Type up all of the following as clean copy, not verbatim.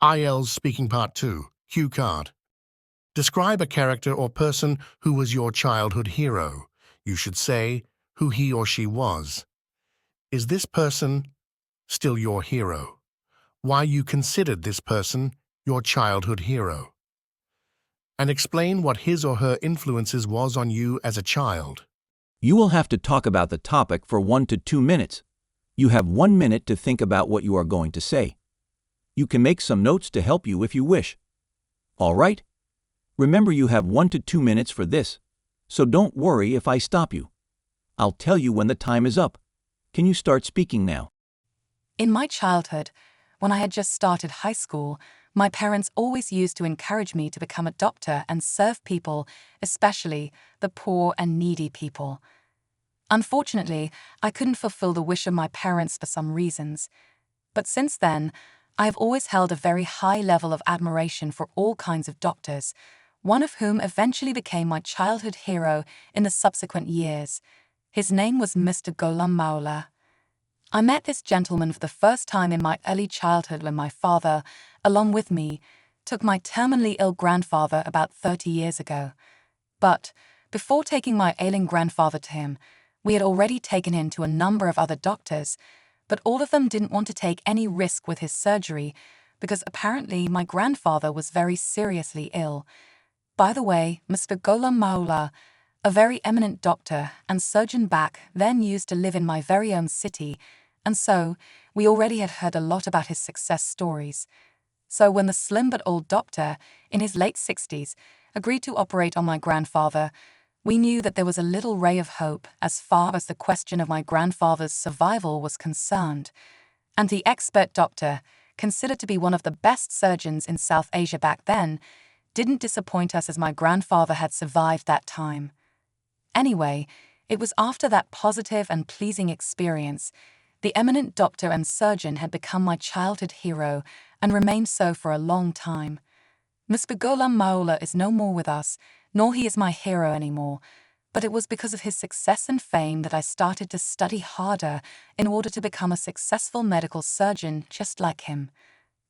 IELTS Speaking Part 2, Cue Card. Describe a character or person who was your childhood hero. You should say who he or she was. Is this person still your hero? Why you considered this person your childhood hero? And explain what his or her influences was on you as a child. You will have to talk about the topic for 1 to 2 minutes. You have 1 minute to think about what you are going to say. You can make some notes to help you if you wish. All right? Remember, you have 1 to 2 minutes for this, so don't worry if I stop you. I'll tell you when the time is up. Can you start speaking now? In my childhood, when I had just started high school, my parents always used to encourage me to become a doctor and serve people, especially the poor and needy people. Unfortunately, I couldn't fulfill the wish of my parents for some reasons. But since then, I have always held a very high level of admiration for all kinds of doctors, one of whom eventually became my childhood hero in the subsequent years. His name was Mr. Ghulam Maula. I met this gentleman for the first time in my early childhood when my father, along with me, took my terminally ill grandfather about 30 years ago. But before taking my ailing grandfather to him, we had already taken him to a number of other doctors, but all of them didn't want to take any risk with his surgery because apparently my grandfather was very seriously ill. By the way, Mr. Ghulam Maula, a very eminent doctor and surgeon back then used to live in my very own city, and so we already had heard a lot about his success stories. So when the slim but old doctor, in his late 60s, agreed to operate on my grandfather, we knew that there was a little ray of hope as far as the question of my grandfather's survival was concerned. And the expert doctor, considered to be one of the best surgeons in South Asia back then, didn't disappoint us as my grandfather had survived that time. Anyway, it was after that positive and pleasing experience, the eminent doctor and surgeon had become my childhood hero and remained so for a long time. Mr. Ghulam Maula is no more with us, nor he is my hero anymore, but it was because of his success and fame that I started to study harder in order to become a successful medical surgeon just like him.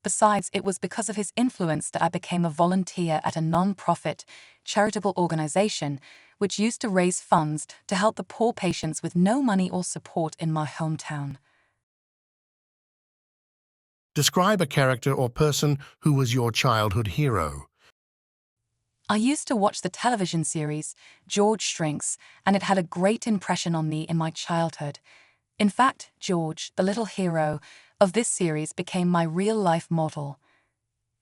Besides, it was because of his influence that I became a volunteer at a non-profit, charitable organization which used to raise funds to help the poor patients with no money or support in my hometown. Describe a character or person who was your childhood hero. I used to watch the television series George Shrinks, and it had a great impression on me in my childhood. In fact, George, the little hero of this series, became my real-life model.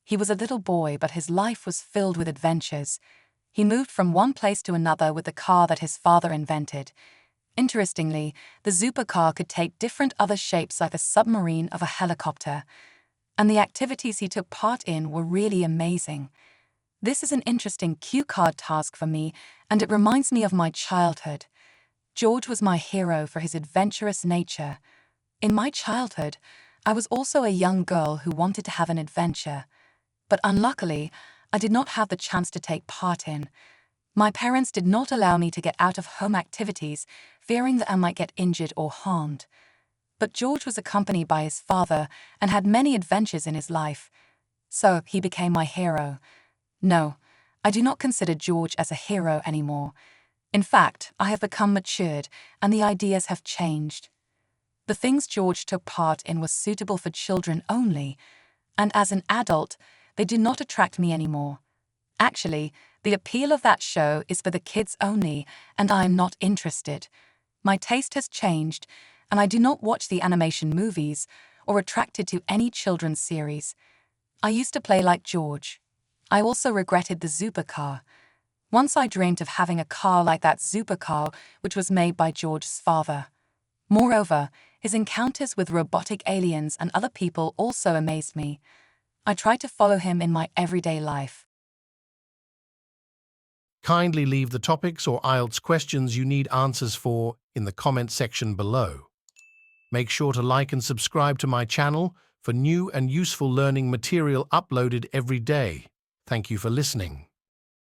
He was a little boy, but his life was filled with adventures. He moved from one place to another with the car that his father invented. Interestingly, the supercar could take different other shapes like a submarine or a helicopter, and the activities he took part in were really amazing. This is an interesting cue card task for me, and it reminds me of my childhood. George was my hero for his adventurous nature. In my childhood, I was also a young girl who wanted to have an adventure, but unluckily, I did not have the chance to take part in. My parents did not allow me to get out of home activities, fearing that I might get injured or harmed. But George was accompanied by his father and had many adventures in his life, so he became my hero. No, I do not consider George as a hero anymore. In fact, I have become matured and the ideas have changed. The things George took part in were suitable for children only, and as an adult, they do not attract me anymore. Actually, the appeal of that show is for the kids only, and I am not interested. My taste has changed, and I do not watch the animation movies or attracted to any children's series. I used to play like George. I also regretted the supercar. Once I dreamed of having a car like that supercar which was made by George's father. Moreover, his encounters with robotic aliens and other people also amazed me. I tried to follow him in my everyday life. Kindly leave the topics or IELTS questions you need answers for in the comment section below. Make sure to like and subscribe to my channel for new and useful learning material uploaded every day. Thank you for listening.